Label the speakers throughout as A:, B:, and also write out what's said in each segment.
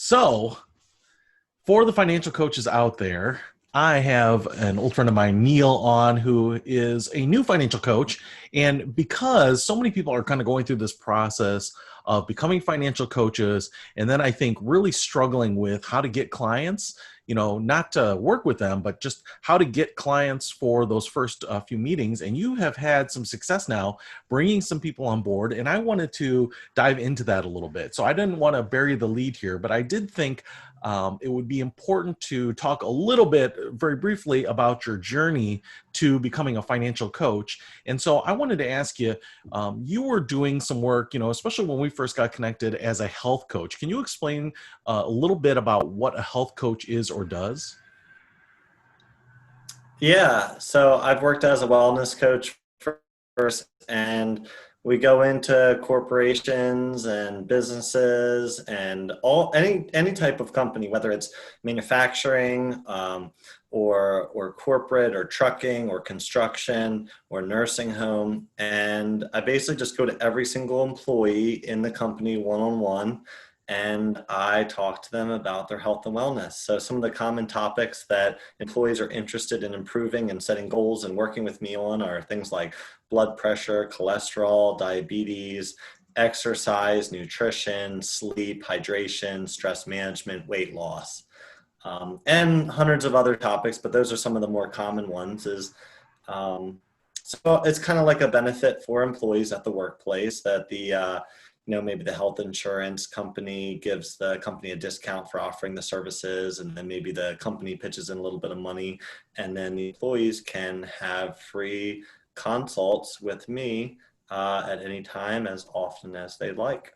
A: So, for the financial coaches out there, I have an old friend of mine, Neil, on who is a new financial coach. And because so many people are kind of going through this process of becoming financial coaches, and then I think really struggling with how to get clients, not to work with them, but just how to get clients for those first few meetings. And you have had some success now bringing some people on board. And I wanted to dive into that a little bit. So I didn't want to bury the lead here, but I did think it would be important to talk a little bit, very briefly, about your journey to becoming a financial coach. And so I wanted to ask you, you were doing some work, especially when we first got connected as a health coach. Can you explain a little bit about what a health coach is or does?
B: Yeah, so I've worked as a wellness coach first, and we go into corporations and businesses and any type of company, whether it's manufacturing, or corporate or trucking or construction or nursing home, and I basically just go to every single employee in the company one-on-one, and I talk to them about their health and wellness. So some of the common topics that employees are interested in improving and setting goals and working with me on are things like blood pressure, cholesterol, diabetes, exercise, nutrition, sleep, hydration, stress management, weight loss, and hundreds of other topics, but those are some of the more common ones. So it's kind of like a benefit for employees at the workplace that maybe the health insurance company gives the company a discount for offering the services, and then maybe the company pitches in a little bit of money, and then the employees can have free consults with me at any time, as often as they'd like.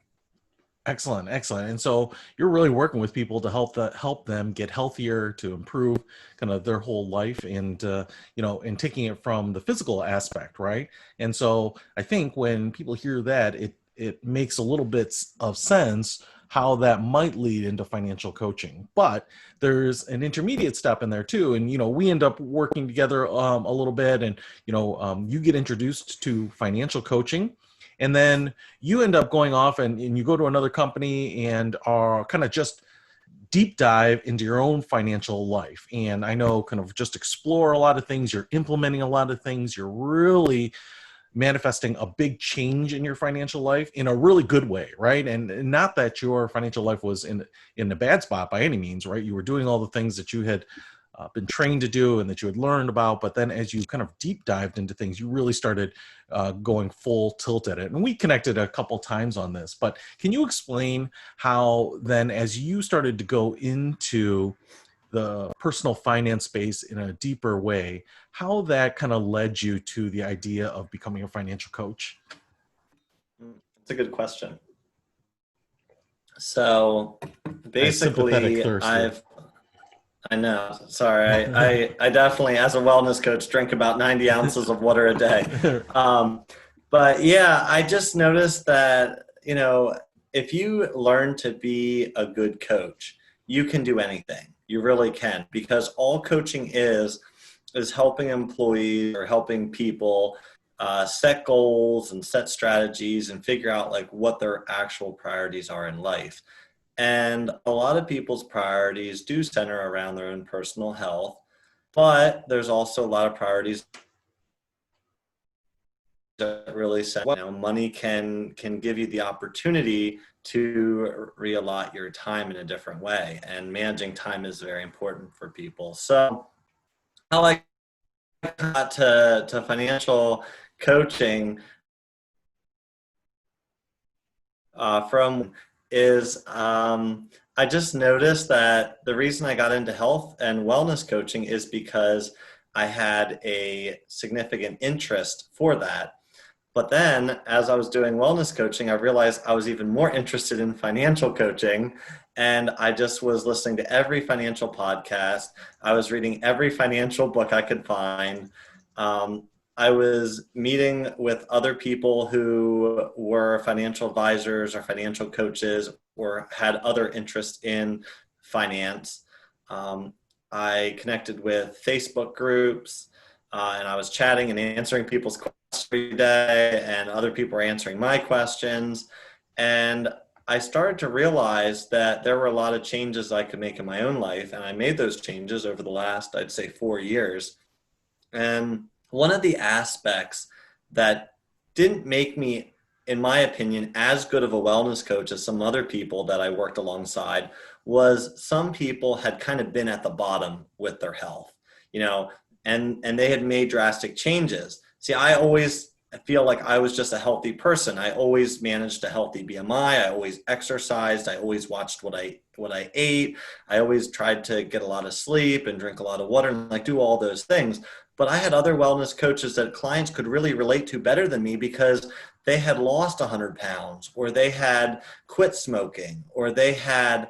A: Excellent, excellent. And so you're really working with people to help them get healthier, to improve kind of their whole life, and and taking it from the physical aspect, right? And so I think when people hear that, it makes a little bit of sense how that might lead into financial coaching. But there's an intermediate step in there too, and we end up working together a little bit, and you get introduced to financial coaching. And then you end up going off and you go to another company and are kind of just deep dive into your own financial life. And I know kind of just explore a lot of things. You're implementing a lot of things. You're really manifesting a big change in your financial life in a really good way, right? And not that your financial life was in a bad spot by any means, right? You were doing all the things that you had been trained to do and that you had learned about, but then as you kind of deep dived into things, you really started going full tilt at it. And we connected a couple times on this, but can you explain how then, as you started to go into the personal finance space in a deeper way, how that kind of led you to the idea of becoming a financial coach?
B: It's a good question. So
A: A sympathetic
B: basically,
A: thirst here.
B: I know, sorry, I definitely, as a wellness coach, drink about 90 ounces of water a day. But yeah, I just noticed that, if you learn to be a good coach, you can do anything. You really can, because all coaching is helping employees or helping people set goals and set strategies and figure out like what their actual priorities are in life. And a lot of people's priorities do center around their own personal health, but there's also a lot of priorities that really set, money can give you the opportunity to reallot your time in a different way, and managing time is very important for people. So I like to financial coaching from is I just noticed that the reason I got into health and wellness coaching is because I had a significant interest for that. But then as I was doing wellness coaching, I realized I was even more interested in financial coaching. And I just was listening to every financial podcast. I was reading every financial book I could find. I was meeting with other people who were financial advisors or financial coaches or had other interests in finance. I connected with Facebook groups, and I was chatting and answering people's questions every day, and other people were answering my questions. And I started to realize that there were a lot of changes I could make in my own life. And I made those changes over the last, I'd say, 4 years. And one of the aspects that didn't make me, in my opinion, as good of a wellness coach as some other people that I worked alongside was some people had kind of been at the bottom with their health, you know, and they had made drastic changes. See, I feel like I was just a healthy person. I always managed a healthy BMI. I always exercised. I always watched what I ate. I always tried to get a lot of sleep and drink a lot of water and like do all those things. But I had other wellness coaches that clients could really relate to better than me because they had lost 100 pounds, or they had quit smoking, or they had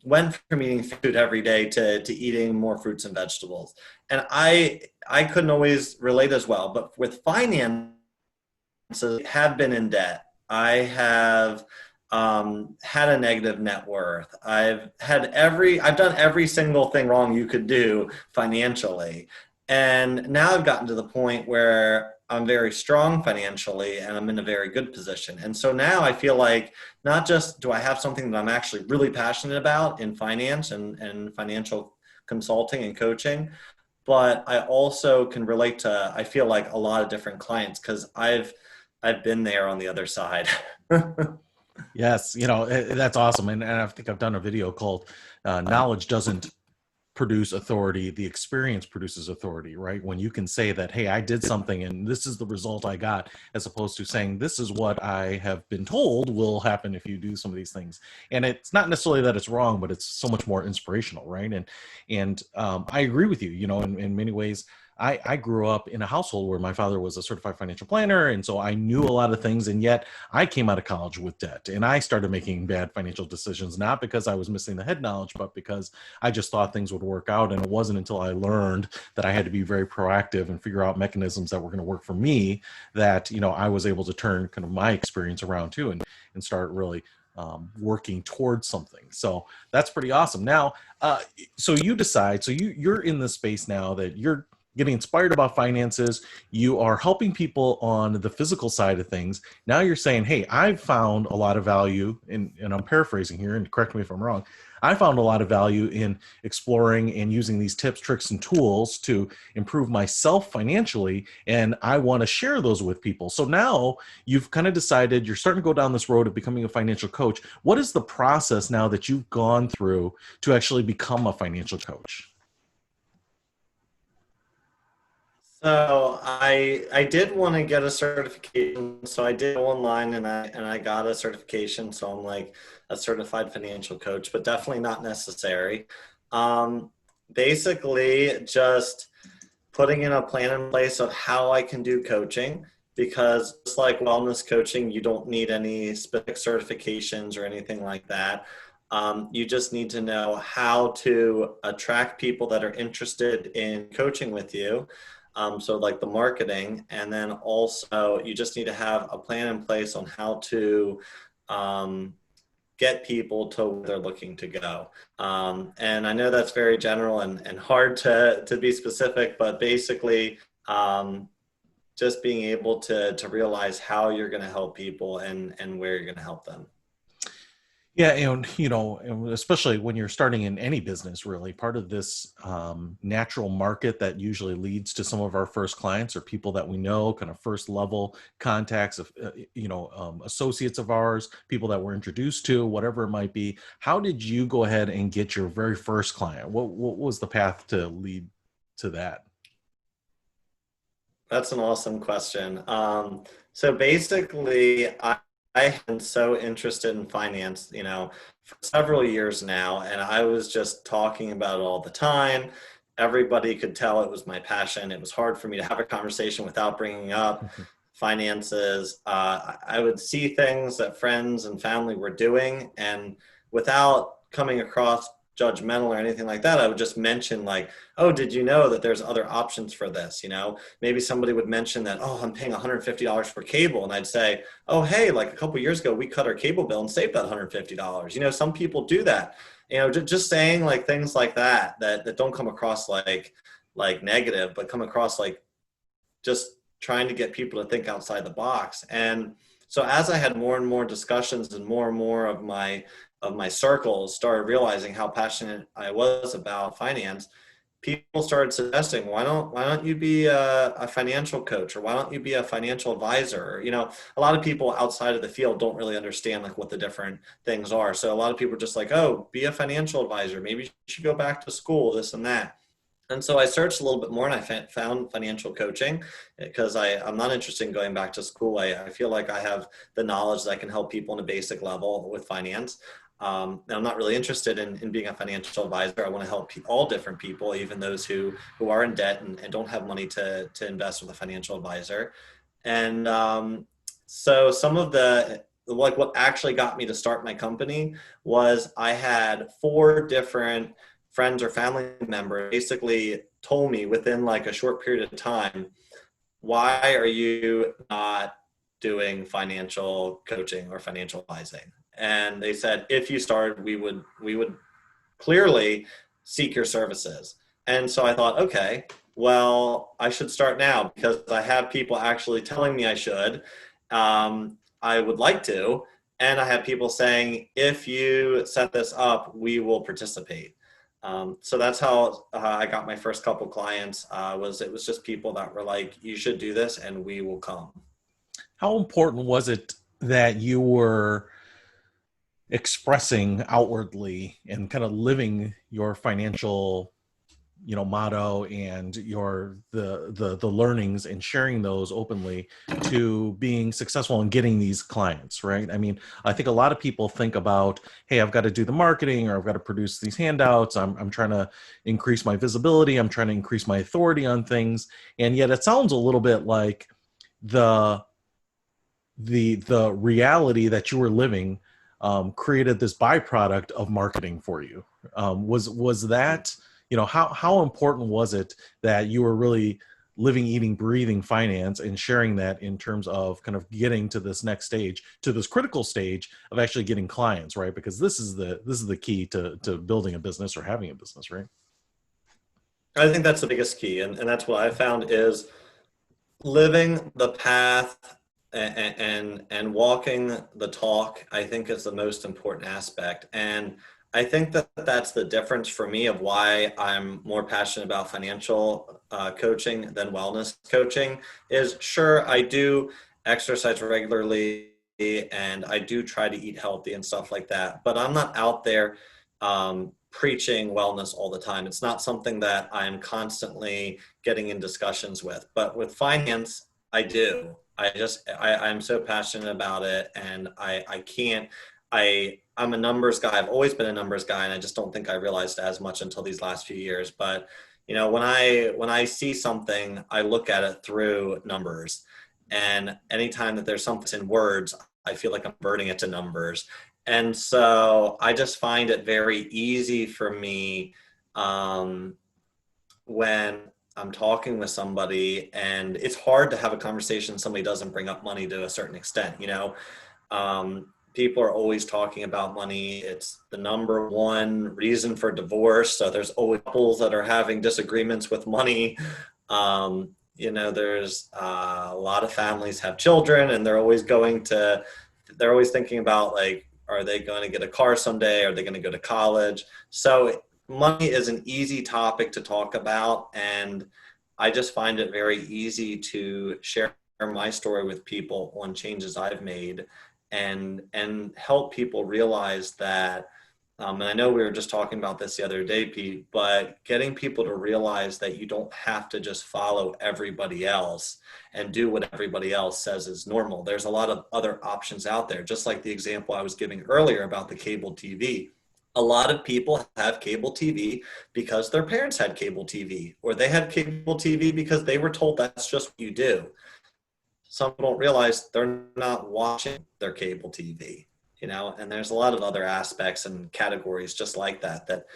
B: went from eating food every day to eating more fruits and vegetables. And I couldn't always relate as well. But with finances, I have been in debt. I have had a negative net worth. I've done every single thing wrong you could do financially. And now I've gotten to the point where I'm very strong financially and I'm in a very good position. And so now I feel like not just do I have something that I'm actually really passionate about in finance and financial consulting and coaching, but I also can relate to, I feel like, a lot of different clients because I've been there on the other side.
A: Yes, that's awesome. And I think I've done a video called Knowledge Doesn't Produce Authority, the Experience Produces Authority, right? When you can say that, hey, I did something and this is the result I got, as opposed to saying, this is what I have been told will happen if you do some of these things. And it's not necessarily that it's wrong, but it's so much more inspirational, right? And I agree with you, in many ways. I grew up in a household where my father was a certified financial planner. And so I knew a lot of things. And yet I came out of college with debt and I started making bad financial decisions, not because I was missing the head knowledge, but because I just thought things would work out. And it wasn't until I learned that I had to be very proactive and figure out mechanisms that were going to work for me that, I was able to turn kind of my experience around too and start really working towards something. So that's pretty awesome. Now, so you decide, so you're in the space now that you're getting inspired about finances. You are helping people on the physical side of things. Now you're saying, hey, I've found a lot of value and I'm paraphrasing here and correct me if I'm wrong. I found a lot of value in exploring and using these tips, tricks, and tools to improve myself financially. And I want to share those with people. So now you've kind of decided you're starting to go down this road of becoming a financial coach. What is the process now that you've gone through to actually become a financial coach?
B: So I did want to get a certification, so I did go online and I got a certification. So I'm like a certified financial coach, but definitely not necessary. Um, Basically, just putting in a plan in place of how I can do coaching, because just like wellness coaching, you don't need any specific certifications or anything like that. You just need to know how to attract people that are interested in coaching with you. So like the marketing, and then also you just need to have a plan in place on how to um, get people to where they're looking to go. And I know that's very general and hard to be specific, but basically just being able to realize how you're going to help people and where you're going to help them.
A: Yeah, and and especially when you're starting in any business, really, part of this natural market that usually leads to some of our first clients or people that we know, kind of first level contacts of, associates of ours, people that we're introduced to, whatever it might be. How did you go ahead and get your very first client? What was the path to lead to that?
B: That's an awesome question. So basically, I am so interested in finance, for several years now, and I was just talking about it all the time. Everybody could tell it was my passion. It was hard for me to have a conversation without bringing up finances. I would see things that friends and family were doing, and without coming across judgmental or anything like that, I would just mention like, oh, did you know that there's other options for this? Maybe somebody would mention that, oh, I'm paying $150 for cable. And I'd say, oh, hey, like a couple of years ago, we cut our cable bill and saved that $150. Some people do that. Just saying like things like that don't come across like negative, but come across like just trying to get people to think outside the box. And So as I had more and more discussions and more of my circles started realizing how passionate I was about finance, people started suggesting, why don't you be a financial coach, or why don't you be a financial advisor? You know, a lot of people outside of the field don't really understand like what the different things are. So a lot of people are just like, oh, be a financial advisor. Maybe you should go back to school, this and that. And so I searched a little bit more and I found financial coaching because I'm not interested in going back to school. I feel like I have the knowledge that can help people on a basic level with finance. And I'm not really interested in being a financial advisor. I want to help all different people, even those who are in debt and don't have money to invest with a financial advisor. And so some of the like what actually got me to start my company was I had four different friends or family members basically told me within like a short period of time, why are you not doing financial coaching or financial advising? And they said, if you started, we would clearly seek your services. And so I thought, okay, well, I should start now because I have people actually telling me I should. I would like to. And I have people saying, if you set this up, we will participate. So that's how I got my first couple clients. It was just people that were like, you should do this and we will come.
A: How important was it that you were expressing outwardly and kind of living your financial, motto and the learnings and sharing those openly to being successful in getting these clients, right? I mean, I think a lot of people think about, hey, I've got to do the marketing, or I've got to produce these handouts, I'm trying to increase my visibility, I'm trying to increase my authority on things, and yet it sounds a little bit like the the reality that you were living created this byproduct of marketing for you. Was that, how important was it that you were really living, eating, breathing finance and sharing that in terms of kind of getting to this next stage, to this critical stage of actually getting clients, right? Because this is the key to building a business or having a business, right?
B: I think that's the biggest key. And that's what I found is living the path and walking the talk, I think is the most important aspect. And I think that that's the difference for me of why I'm more passionate about financial coaching than wellness coaching is, sure, I do exercise regularly and I do try to eat healthy and stuff like that, but I'm not out there preaching wellness all the time. It's not something that I'm constantly getting in discussions with. But with finance, I do. I'm so passionate about it, and I can't. I'm a numbers guy. I've always been a numbers guy, and I just don't think I realized as much until these last few years. But when I see something, I look at it through numbers, and anytime that there's something in words, I feel like I'm converting it to numbers. And so I just find it very easy for me um, when I'm talking with somebody, and it's hard to have a conversation somebody doesn't bring up money to a certain extent. People are always talking about money. It's the number one reason for divorce. So there's always couples that are having disagreements with money. There's a lot of families have children, and they're always thinking about like, are they going to get a car someday? Are they going to go to college? So money is an easy topic to talk about, and I just find it very easy to share my story with people on changes I've made and help people realize that. And I know we were just talking about this the other day, Pete, but getting people to realize that you don't have to just follow everybody else and do what everybody else says is normal. There's a lot of other options out there, just like the example I was giving earlier about the cable TV. A lot of people have cable TV because their parents had cable TV, or they had cable TV because they were told that's just what you do. Some don't realize they're not watching their cable TV, and there's a lot of other aspects and categories just like that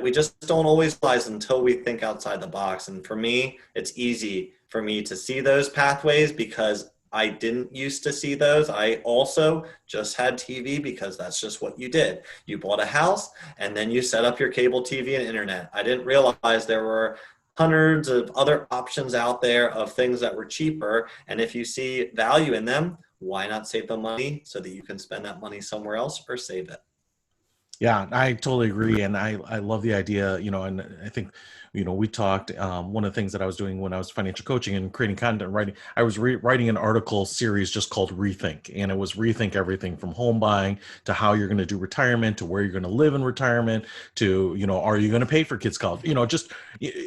B: we just don't always realize until we think outside the box. And for me, it's easy for me to see those pathways because I didn't used to see those. I also just had TV because that's just what you did. You bought a house and then you set up your cable TV and internet. I didn't realize there were hundreds of other options out there of things that were cheaper. And if you see value in them, why not save the money so that you can spend that money somewhere else or save it?
A: Yeah, I totally agree, and I love the idea. And I think, we talked. One of the things that I was doing when I was financial coaching and creating content writing, I was writing an article series just called Rethink, and it was rethink everything from home buying to how you're going to do retirement to where you're going to live in retirement to, are you going to pay for kids' college? Just,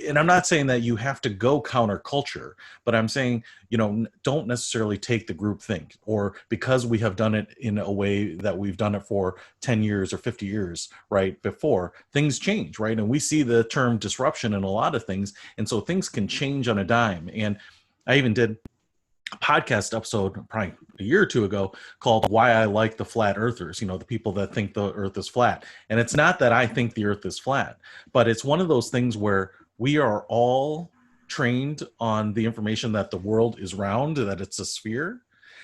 A: and I'm not saying that you have to go counterculture, but I'm saying, don't necessarily take the group think, or because we have done it in a way that we've done it for 10 years or 50 years, right, before, things change, right? And we see the term disruption in a lot of things. And so things can change on a dime. And I even did a podcast episode probably a year or two ago called Why I Like the Flat Earthers, the people that think the earth is flat. And it's not that I think the earth is flat, but it's one of those things where we are all trained on the information that the world is round, that it's a sphere,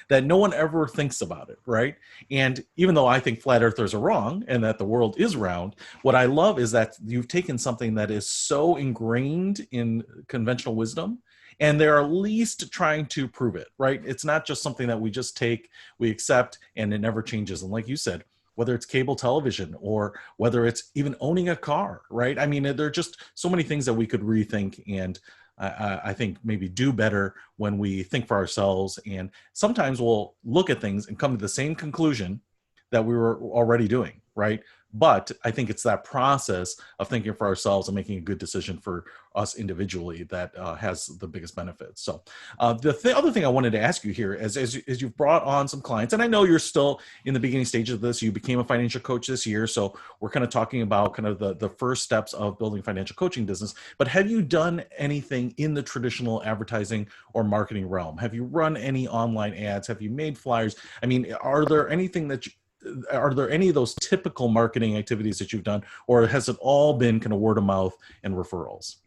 A: that no one ever thinks about it, right? And even though I think flat earthers are wrong and that the world is round, what I love is that you've taken something that is so ingrained in conventional wisdom and they're at least trying to prove it, right? It's not just something that we just take, we accept, and it never changes. And like you said, whether it's cable television or whether it's even owning a car, right? I mean, there are just so many things that we could rethink and I think maybe do better when we think for ourselves. And sometimes we'll look at things and come to the same conclusion that we were already doing, right? But I think it's that process of thinking for ourselves and making a good decision for us individually that has the biggest benefits. So other thing I wanted to ask you here as you've brought on some clients, and I know you're still in the beginning stages of this, you became a financial coach this year. So we're kind of talking about kind of the first steps of building a financial coaching business, but have you done anything in the traditional advertising or marketing realm? Have you run any online ads? Have you made flyers? I mean, are there any of those typical marketing activities that you've done, or has it all been kind of word of mouth and referrals?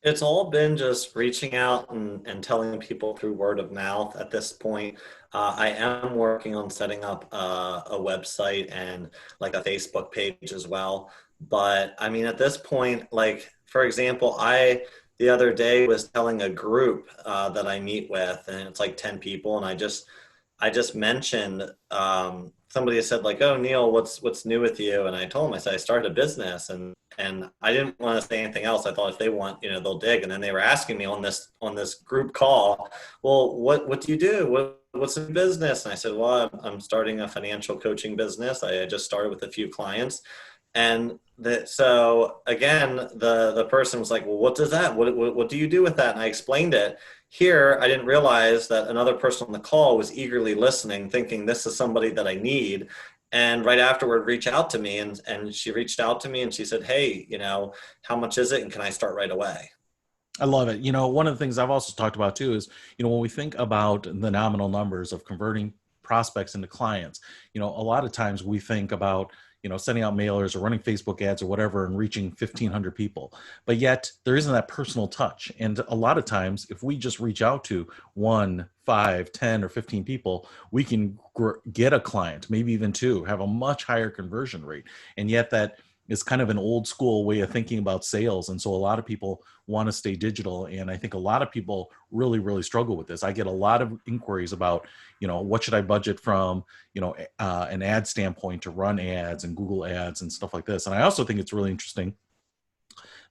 B: It's all been just reaching out and telling people through word of mouth at this point. I am working on setting up a website and like a Facebook page as well. But I mean, at this point, like, for example, the other day was telling a group that I meet with, and it's like 10 people, and I just mentioned somebody said like, "Oh, Neil, what's new with you?" And I told him, I said I started a business, and I didn't want to say anything else. I thought if they want, they'll dig. And then they were asking me on this group call, "Well, what do you do? What's the business?" And I said, "Well, I'm starting a financial coaching business. I just started with a few clients." And so again, the person was like, "Well, what does that? What do you do with that?" And I explained it. Here, I didn't realize that another person on the call was eagerly listening, thinking this is somebody that I need. And right afterward, reach out to me, and she reached out to me and she said, "Hey, how much is it, and can I start right away?"
A: I love it. One of the things I've also talked about too is, when we think about the nominal numbers of converting prospects into clients, a lot of times we think about, sending out mailers or running Facebook ads or whatever and reaching 1,500 people. But yet there isn't that personal touch. And a lot of times, if we just reach out to 1, 5, 10, or 15 people, we can get a client, maybe even two, have a much higher conversion rate. And yet that is kind of an old school way of thinking about sales. And so a lot of people want to stay digital. And I think a lot of people really, really struggle with this. I get a lot of inquiries about, what should I budget from, an ad standpoint to run ads and Google ads and stuff like this. And I also think it's really interesting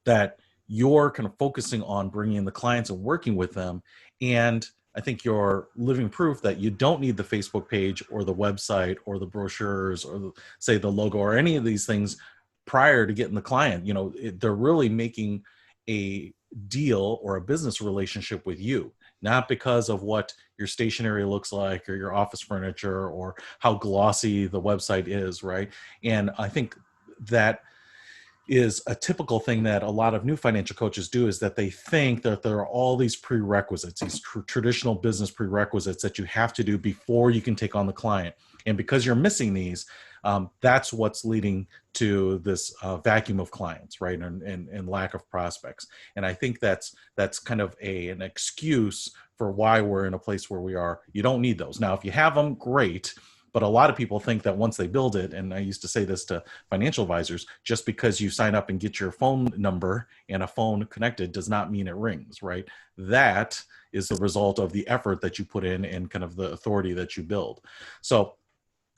A: that you're kind of focusing on bringing in the clients and working with them. And I think you're living proof that you don't need the Facebook page or the website or the brochures or say the logo or any of these things prior to getting the client. They're really making a deal or a business relationship with you, not because of what your stationery looks like or your office furniture or how glossy the website is, right? And I think that is a typical thing that a lot of new financial coaches do, is that they think that there are all these prerequisites, these traditional business prerequisites that you have to do before you can take on the client. And because you're missing these, that's what's leading to this vacuum of clients, right? And lack of prospects. And I think that's kind of an excuse for why we're in a place where we are. You don't need those. Now, if you have them, great. But a lot of people think that once they build it, and I used to say this to financial advisors, just because you sign up and get your phone number and a phone connected does not mean it rings, right? That is the result of the effort that you put in and kind of the authority that you build. So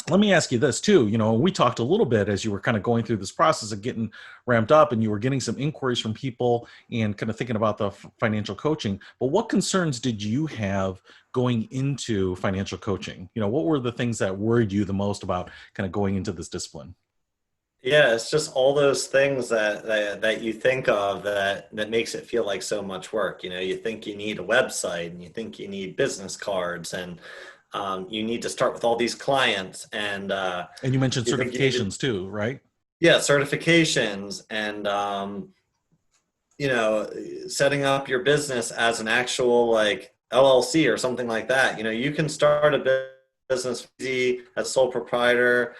A: let me ask you this too. We talked a little bit as you were kind of going through this process of getting ramped up, and you were getting some inquiries from people and kind of thinking about the financial coaching. But what concerns did you have going into financial coaching? What were the things that worried you the most about kind of going into this discipline?
B: Yeah, it's just all those things that you think of that makes it feel like so much work. You think you need a website, and you think you need business cards, and you need to start with all these clients, and
A: And you mentioned
B: you think you need to,
A: certifications too, right?
B: yeah, certifications, and setting up your business as an actual like LLC or something like that. You can start a business easy as sole proprietor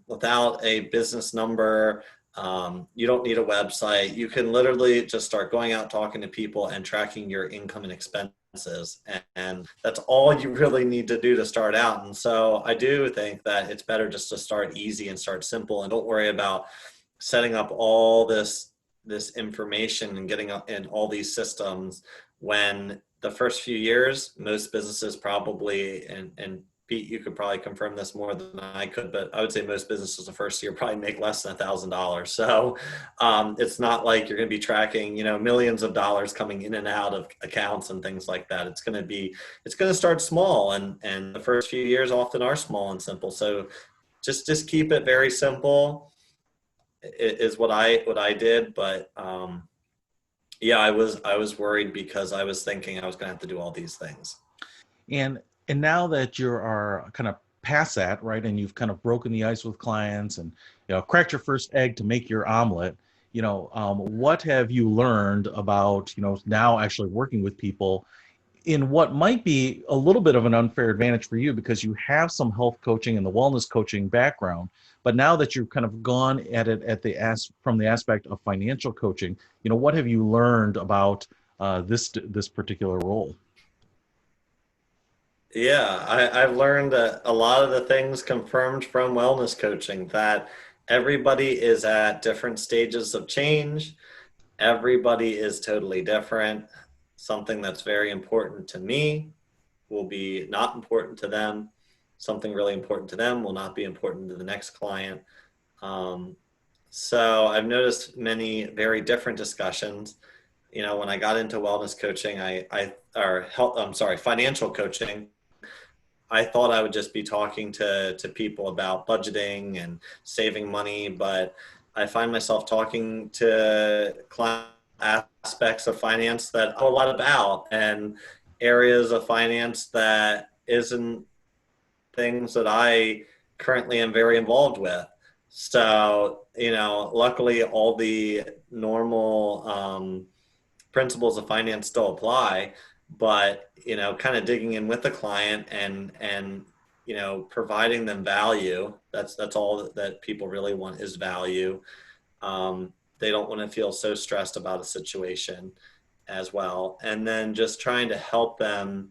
B: without a business number. You don't need a website. You can literally just start going out talking to people and tracking your income and expenses. And that's all you really need to do to start out. And so I do think that it's better just to start easy and start simple, and don't worry about setting up all this information and getting in all these systems when the first few years, most businesses probably, and Pete, you could probably confirm this more than I could, but I would say most businesses the first year probably make less than $1,000. So it's not like you're going to be tracking, millions of dollars coming in and out of accounts and things like that. It's going to start small, and the first few years often are small and simple. So just keep it very simple is what I did. But yeah, I was worried because I was thinking I was going to have to do all these things.
A: And now that you are kind of past that, right, and you've kind of broken the ice with clients and cracked your first egg to make your omelet, what have you learned about now actually working with people in what might be a little bit of an unfair advantage for you because you have some health coaching and the wellness coaching background, but now that you've kind of gone at it from the aspect of financial coaching, what have you learned about this particular role?
B: Yeah, I've learned a lot of the things confirmed from wellness coaching, that everybody is at different stages of change. Everybody is totally different. Something that's very important to me will be not important to them. Something really important to them will not be important to the next client. Um, so I've noticed many very different discussions. When I got into wellness coaching, or health, I'm sorry, financial coaching, I thought I would just be talking to people about budgeting and saving money, but I find myself talking to client aspects of finance that I know a lot about, and areas of finance that isn't things that I currently am very involved with. So, luckily all the normal principles of finance still apply, but kind of digging in with the client and providing them value. That's all that people really want is value. They don't want to feel so stressed about a situation as well, and then just trying to help them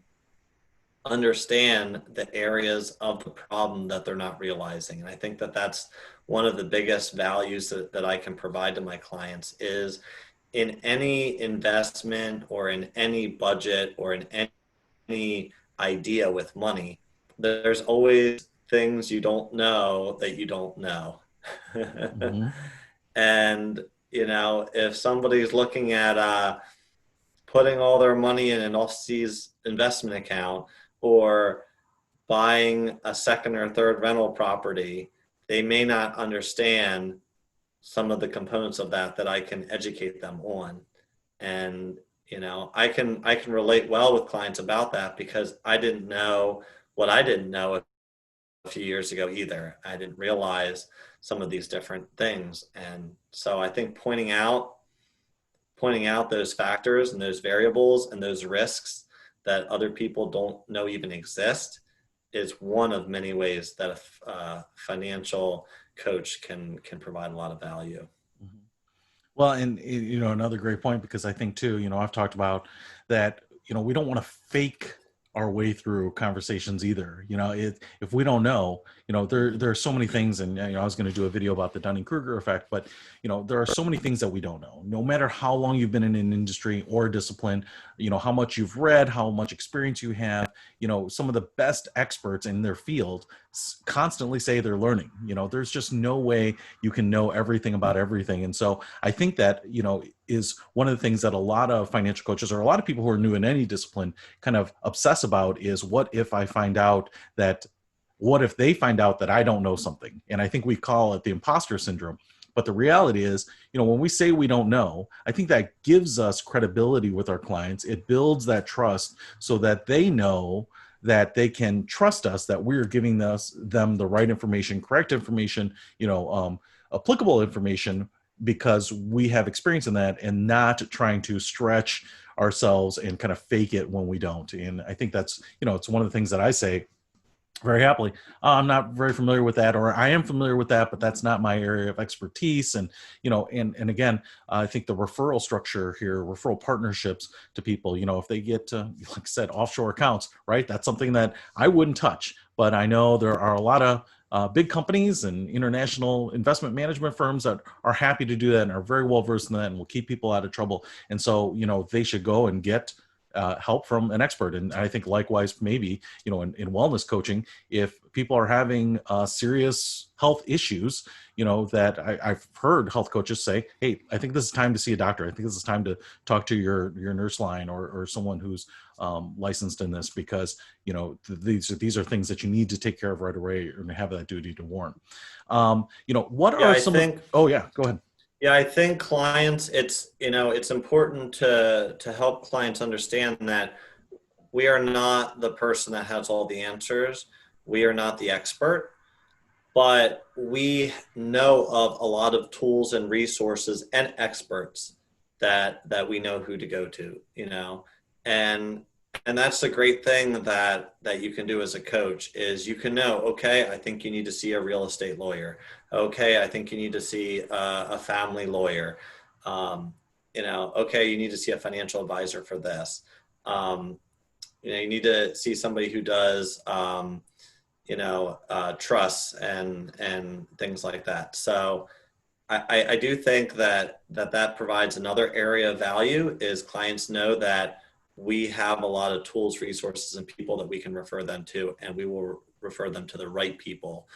B: understand the areas of the problem that they're not realizing. And I think that that's one of the biggest values that I can provide to my clients is, in any investment or in any budget or in any idea with money, there's always things you don't know that you don't know.
A: Hmm.
B: And, if somebody's looking at putting all their money in an overseas investment account, or buying a second or third rental property, they may not understand some of the components of that I can educate them on. And I can relate well with clients about that, because I didn't know what I didn't know a few years ago either. I didn't realize some of these different things. And so I think pointing out those factors and those variables and those risks that other people don't know even exist is one of many ways that a financial coach can provide a lot of value.
A: Mhm. Well, and another great point, because I think too, I've talked about that, we don't want to fake our way through conversations either. If we don't know, there are so many things, and I was going to do a video about the Dunning-Kruger effect, but there are so many things that we don't know. No matter how long you've been in an industry or a discipline, how much you've read, how much experience you have, some of the best experts in their field constantly say they're learning. There's just no way you can know everything about everything. And so I think that, is one of the things that a lot of financial coaches or a lot of people who are new in any discipline kind of obsess about is what if they find out that I don't know something? And I think we call it the imposter syndrome. But the reality is, when we say we don't know, I think that gives us credibility with our clients. It builds that trust so that they know that they can trust us, that we're giving them the right information, correct information, applicable information, because we have experience in that and not trying to stretch ourselves and kind of fake it when we don't. And I think that's, it's one of the things that I say very happily. I'm not very familiar with that, or I am familiar with that, but that's not my area of expertise. And, and again, I think the referral structure here, referral partnerships to people, if they get, like I said, offshore accounts, right? That's something that I wouldn't touch, but I know there are a lot of big companies and international investment management firms that are happy to do that and are very well versed in that and will keep people out of trouble. And so, they should go and get help from an expert. And I think likewise, maybe, in wellness coaching, if people are having serious health issues, that I've heard health coaches say, hey, I think this is time to see a doctor. I think this is time to talk to your nurse line or someone who's licensed in this, because, these are things that you need to take care of right away and have that duty to warn. What
B: Yeah,
A: are
B: I
A: some of,
B: think
A: oh yeah, go ahead.
B: Yeah, I think clients, it's important to help clients understand that we are not the person that has all the answers. We are not the expert, but we know of a lot of tools and resources and experts that we know who to go to, and that's the great thing that you can do as a coach is you can know, okay, I think you need to see a real estate lawyer. Okay, I think you need to see a family lawyer. Okay, you need to see a financial advisor for this. Um, you need to see somebody who does trusts and things like that. So I do think that provides another area of value is clients know that we have a lot of tools, resources, and people that we can refer them to, and we will refer them to the right people.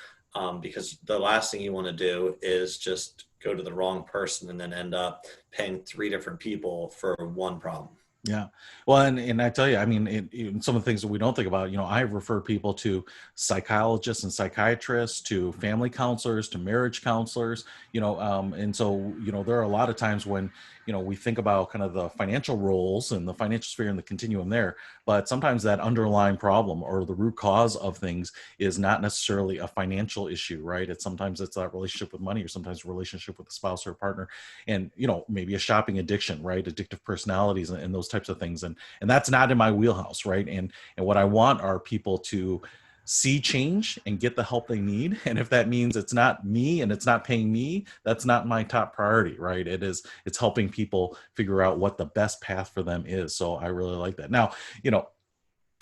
B: Because the last thing you want to do is just go to the wrong person and then end up paying 3 different people for one problem.
A: Yeah. Well, and I tell you, I mean, some of the things that we don't think about, I refer people to psychologists and psychiatrists, to family counselors, to marriage counselors, and so, there are a lot of times when, we think about kind of the financial roles and the financial sphere and the continuum there, but sometimes that underlying problem or the root cause of things is not necessarily a financial issue, right? Sometimes it's that relationship with money, or sometimes a relationship with a spouse or a partner, and, maybe a shopping addiction, right? Addictive personalities and those types of things. And that's not in my wheelhouse, right? And what I want are people to see change and get the help they need. And if that means it's not me and it's not paying me, that's not my top priority, right? It's helping people figure out what the best path for them is. So I really like that. Now,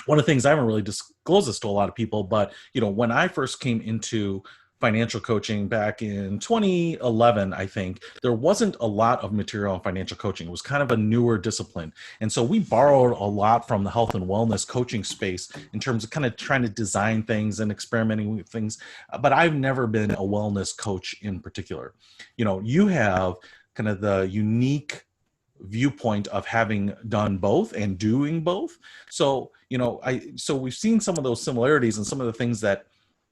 A: one of the things I haven't really disclosed this to a lot of people, but when I first came into financial coaching back in 2011, I think there wasn't a lot of material on financial coaching. It was kind of a newer discipline. And so we borrowed a lot from the health and wellness coaching space in terms of kind of trying to design things and experimenting with things. But I've never been a wellness coach in particular. You have kind of the unique viewpoint of having done both and doing both. So, so we've seen some of those similarities and some of the things that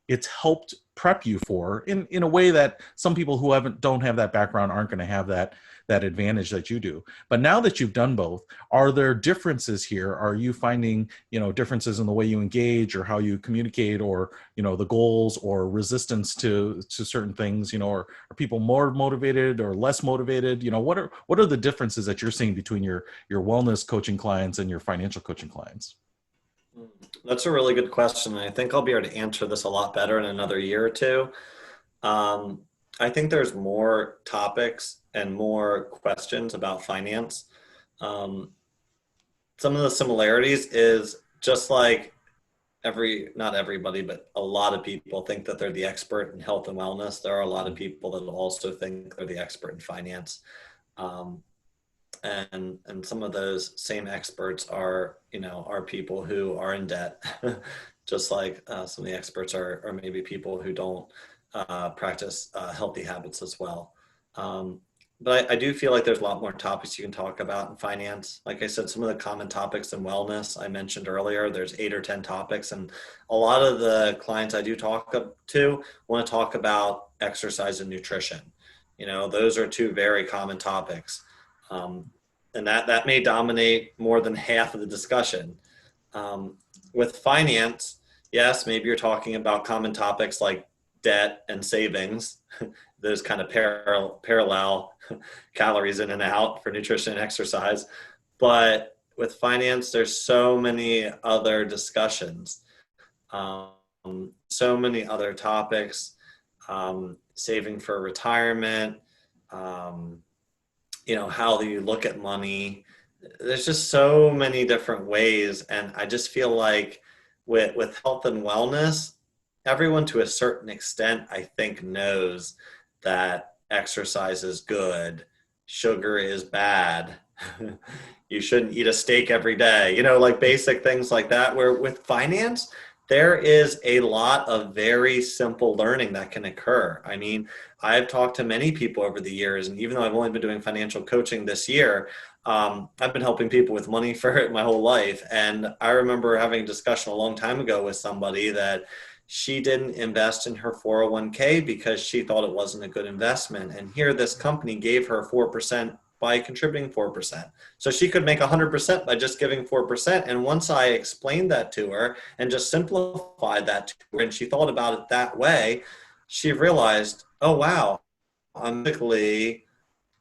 A: it's helped prep you for in a way that some people who don't have that background aren't going to have that advantage that you do. But now that you've done both, are there differences here? Are you finding, differences in the way you engage or how you communicate, or, the goals or resistance to certain things, or are people more motivated or less motivated? What are the differences that you're seeing between your wellness coaching clients and your financial coaching clients?
B: That's a really good question. I think I'll be able to answer this a lot better in another year or two. I think there's more topics and more questions about finance. Some of the similarities is just like not everybody, but a lot of people think that they're the expert in health and wellness. There are a lot of people that also think they're the expert in finance. Um, and some of those same experts are, are people who are in debt, just like some of the experts are maybe people who don't practice healthy habits as well. Um, but I do feel like there's a lot more topics you can talk about in finance. Like I said, some of the common topics in wellness I mentioned earlier, there's 8 or 10 topics. And a lot of the clients I do talk to want to talk about exercise and nutrition. Those are two very common topics. Um, and that may dominate more than half of the discussion. Um, with finance, yes, maybe you're talking about common topics like debt and savings, those kind of parallel calories in and out for nutrition and exercise. But with finance, there's so many other discussions, so many other topics, saving for retirement, how do you look at money? There's just so many different ways. And I just feel like with health and wellness, everyone to a certain extent, I think, knows that exercise is good, sugar is bad. You shouldn't eat a steak every day, like basic things like that. Where with finance, there is a lot of very simple learning that can occur. I mean, I've talked to many people over the years, and even though I've only been doing financial coaching this year, I've been helping people with money for my whole life. And I remember having a discussion a long time ago with somebody that she didn't invest in her 401k because she thought it wasn't a good investment. And here this company gave her 4% by contributing 4%. So she could make 100% by just giving 4%. And once I explained that to her and just simplified that to her, and she thought about it that way, she realized, oh, wow, I'm basically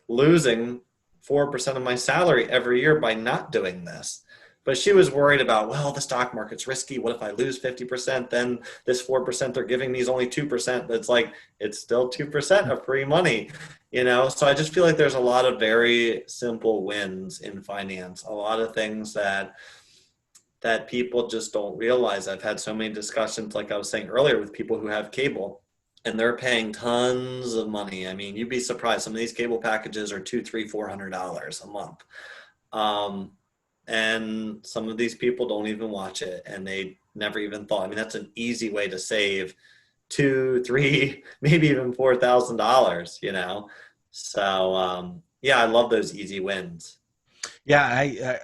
B: losing 4% of my salary every year by not doing this. But she was worried about, well, the stock market's risky. What if I lose 50%? Then this 4% they're giving me is only 2%. But it's like, it's still 2% of free money, So I just feel like there's a lot of very simple wins in finance, a lot of things that people just don't realize. I've had so many discussions, like I was saying earlier, with people who have cable, and they're paying tons of money. I mean, you'd be surprised. Some of these cable packages are $200, $300, $400 a month. And some of these people don't even watch it, and they never even thought. I mean, that's an easy way to save $2, $3, maybe even $4,000, So, yeah, I love those easy wins.
A: Yeah,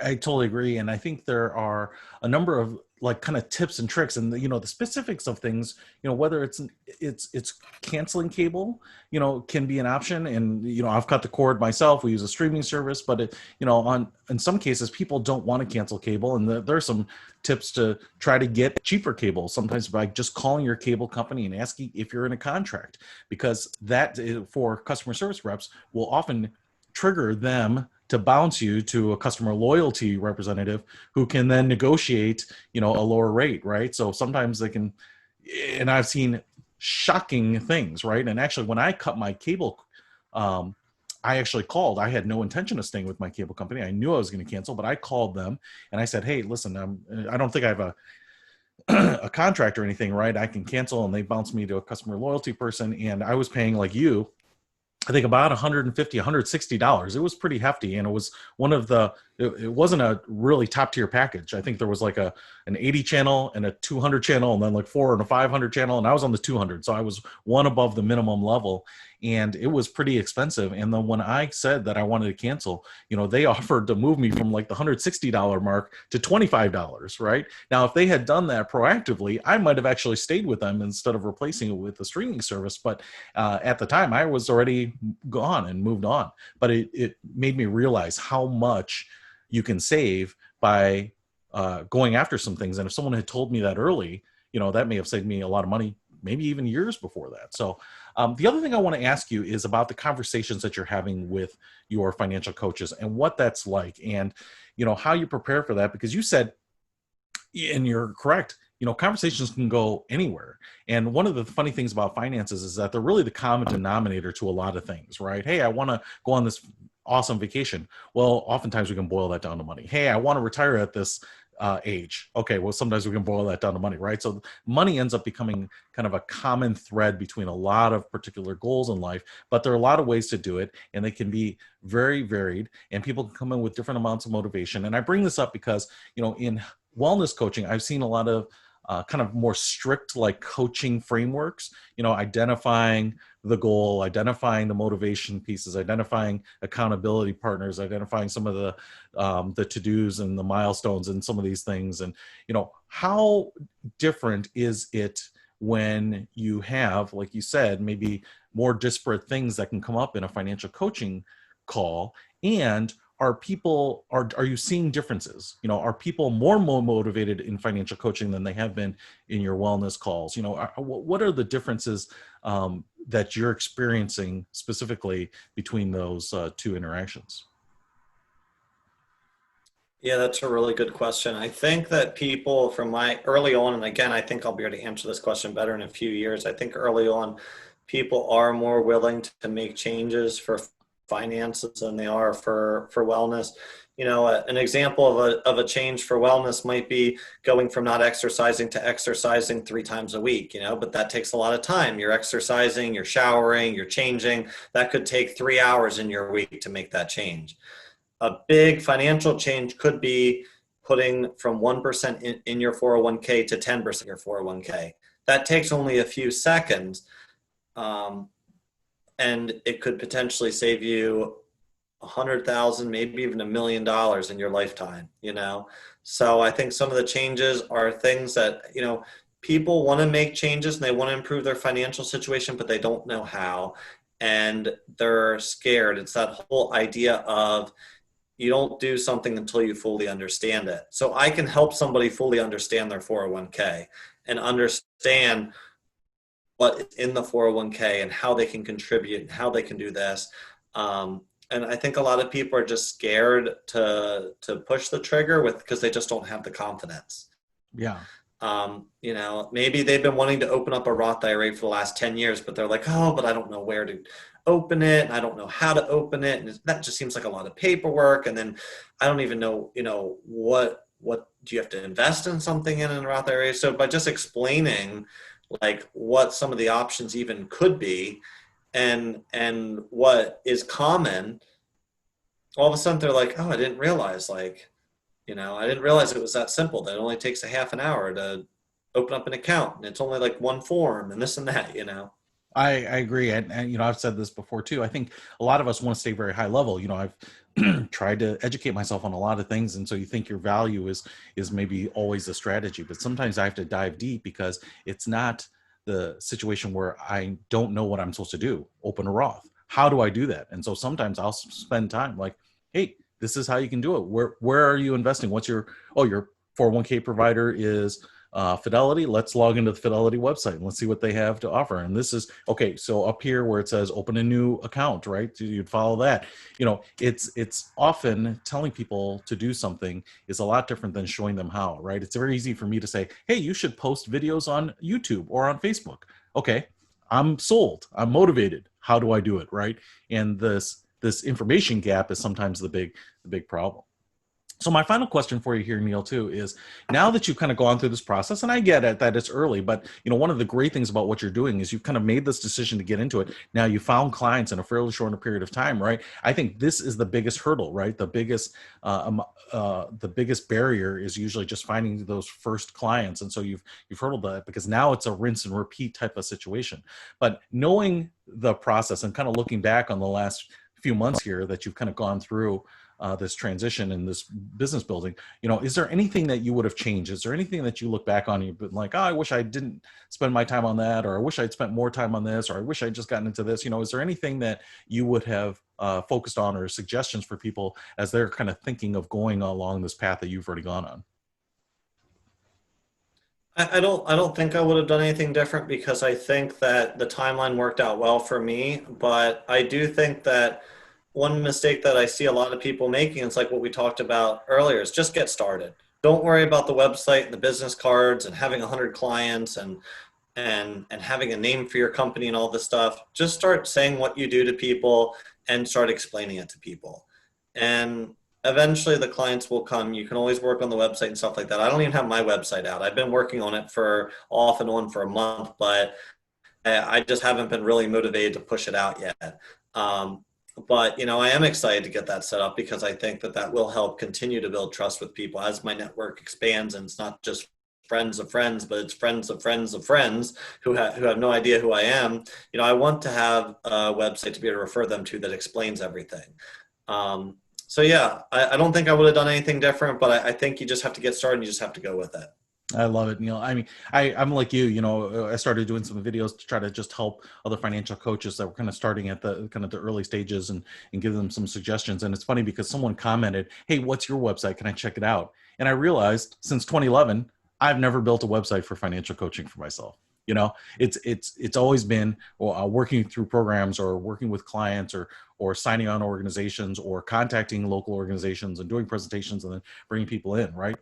A: I totally agree. And I think there are a number of like kind of tips and tricks and the specifics of things, whether it's canceling cable, can be an option. And, I've cut the cord myself. We use a streaming service, but in some cases, people don't want to cancel cable. And there are some tips to try to get cheaper cable, sometimes by just calling your cable company and asking if you're in a contract, because that for customer service reps will often trigger them to bounce you to a customer loyalty representative who can then negotiate, a lower rate, right? So sometimes they can, and I've seen shocking things, right? And actually, when I cut my cable, I actually called. I had no intention of staying with my cable company. I knew I was going to cancel, but I called them and I said, "Hey, listen, I don't think I have a contract or anything, right? I can cancel." And they bounced me to a customer loyalty person, and I was paying like you, I think about $150, $160. It was pretty hefty. And it was it wasn't a really top tier package. I think there was like an 80 channel and a 200 channel, and then like 4 and a 500 channel. And I was on the 200. So I was one above the minimum level, and it was pretty expensive. And then when I said that I wanted to cancel, they offered to move me from like the $160 mark to $25, right? Now, if they had done that proactively, I might have actually stayed with them instead of replacing it with the streaming service. But at the time, I was already gone and moved on. But it made me realize how much you can save by going after some things. And if someone had told me that early, that may have saved me a lot of money, maybe even years before that. So the other thing I want to ask you is about the conversations that you're having with your financial coaches and what that's like, and how you prepare for that, because you said, and you're correct, conversations can go anywhere. And one of the funny things about finances is that they're really the common denominator to a lot of things, right? Hey, I want to go on this awesome vacation. Well, oftentimes we can boil that down to money. Hey, I want to retire at this age. Okay, well, sometimes we can boil that down to money, right? So money ends up becoming kind of a common thread between a lot of particular goals in life, but there are a lot of ways to do it, and they can be very varied, and people can come in with different amounts of motivation. And I bring this up because, in wellness coaching, I've seen a lot of kind of more strict like coaching frameworks, identifying the goal, identifying the motivation pieces, identifying accountability partners, identifying some of the to-dos and the milestones and some of these things. And how different is it when you have, like you said, maybe more disparate things that can come up in a financial coaching call? And are you seeing differences? Are people more motivated in financial coaching than they have been in your wellness calls? What are the differences that you're experiencing specifically between those two interactions?
B: Yeah, that's a really good question. I think that people from my early on, and again, I think I'll be able to answer this question better in a few years. I think early on, people are more willing to make changes for finances than they are for wellness. An example of a change for wellness might be going from not exercising to exercising 3 times a week, but that takes a lot of time. You're exercising, you're showering, you're changing. That could take 3 hours in your week to make that change. A big financial change could be putting from 1% in your 401k to 10% in your 401k. That takes only a few seconds, and it could potentially save you 100,000, maybe even $1 million in your lifetime. So I think some of the changes are things that, people want to make changes and they want to improve their financial situation, but they don't know how. And they're scared. It's that whole idea of you don't do something until you fully understand it. So I can help somebody fully understand their 401k and understand what is in the 401k and how they can contribute and how they can do this. And I think a lot of people are just scared to push the trigger because they just don't have the confidence.
A: Yeah.
B: Maybe they've been wanting to open up a Roth IRA for the last 10 years, but they're like, oh, but I don't know where to open it. And I don't know how to open it. And that just seems like a lot of paperwork. And then I don't even know, what do you have to invest in something in a Roth IRA? So by just explaining like what some of the options even could be and what is common, all of a sudden they're like, oh, I didn't realize I didn't realize it was that simple. That it only takes a half an hour to open up an account, and it's only like one form and this and that.
A: I agree. And I've said this before too. I think a lot of us want to stay very high level. I've tried to educate myself on a lot of things. And so you think your value is maybe always a strategy, but sometimes I have to dive deep because it's not the situation where I don't know what I'm supposed to do. Open a Roth. How do I do that? And so sometimes I'll spend time like, hey, this is how you can do it. Where are you investing? Your 401k provider is Fidelity. Let's log into the Fidelity website and let's see what they have to offer. And this is okay. So up here where it says open a new account, right? You'd follow that. It's often telling people to do something is a lot different than showing them how, right? It's very easy for me to say, hey, you should post videos on YouTube or on Facebook. Okay, I'm sold. I'm motivated. How do I do it, right? And this information gap is sometimes the big problem. So my final question for you here, Neil, too, is now that you've kind of gone through this process, and I get it that it's early, but one of the great things about what you're doing is you've kind of made this decision to get into it. Now you found clients in a fairly short period of time, right? I think this is the biggest hurdle, right? The biggest barrier is usually just finding those first clients, and so you've hurdled that because now it's a rinse and repeat type of situation. But knowing the process and kind of looking back on the last few months here that you've kind of gone through this transition and this business building, is there anything that you would have changed? Is there anything that you look back on and you've been like, oh, I wish I didn't spend my time on that, or I wish I'd spent more time on this, or I wish I'd just gotten into this? Is there anything that you would have focused on or suggestions for people as they're kind of thinking of going along this path that you've already gone on?
B: I don't think I would have done anything different because I think that the timeline worked out well for me. But I do think that one mistake that I see a lot of people making, it's like what we talked about earlier, is just get started. Don't worry about the website and the business cards and having 100 clients and having a name for your company and all this stuff. Just start saying what you do to people and start explaining it to people. And eventually the clients will come. You can always work on the website and stuff like that. I don't even have my website out. I've been working on it for off and on for a month, but I just haven't been really motivated to push it out yet. But I am excited to get that set up because I think that that will help continue to build trust with people as my network expands, and it's not just friends of friends, but it's friends of friends of friends who have no idea who I am. I want to have a website to be able to refer them to that explains everything. So yeah, I don't think I would have done anything different, but I think you just have to get started and you just have to go with it.
A: I love it, Neil. I mean, I'm like you, I started doing some videos to try to just help other financial coaches that were kind of starting at the kind of the early stages and give them some suggestions. And it's funny because someone commented, "Hey, what's your website? Can I check it out?" And I realized since 2011, I've never built a website for financial coaching for myself. It's always been working through programs or working with clients or signing on organizations or contacting local organizations and doing presentations and then bringing people in, right?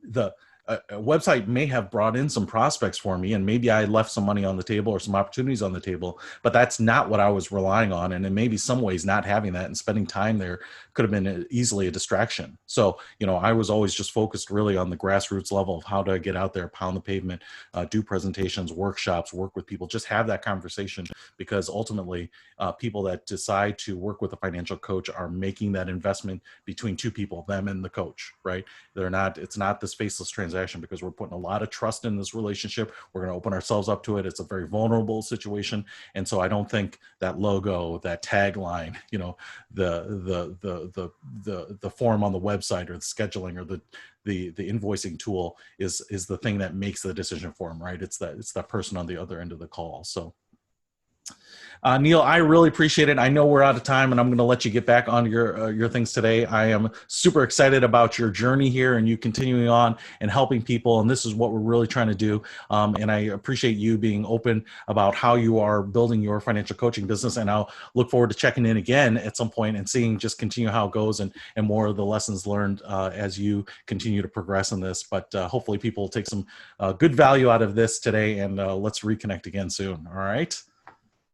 A: The a website may have brought in some prospects for me, and maybe I left some money on the table or some opportunities on the table, but that's not what I was relying on. And in maybe some ways not having that and spending time there could have been easily a distraction. So, I was always just focused really on the grassroots level of how to get out there, pound the pavement, do presentations, workshops, work with people, just have that conversation, because ultimately people that decide to work with a financial coach are making that investment between two people, them and the coach, right? It's not this faceless transaction, because we're putting a lot of trust in this relationship. We're going to open ourselves up to it. It's a very vulnerable situation. And so I don't think that logo, that tagline, the form on the website or the scheduling or the invoicing tool is the thing that makes the decision for them, right? It's that person on the other end of the call. So Neil, I really appreciate it. I know we're out of time, and I'm going to let you get back on your things today. I am super excited about your journey here and you continuing on and helping people. And this is what we're really trying to do. And I appreciate you being open about how you are building your financial coaching business. And I'll look forward to checking in again at some point and seeing just continue how it goes and more of the lessons learned as you continue to progress in this. But hopefully people will take some good value out of this today, and let's reconnect again soon. All right.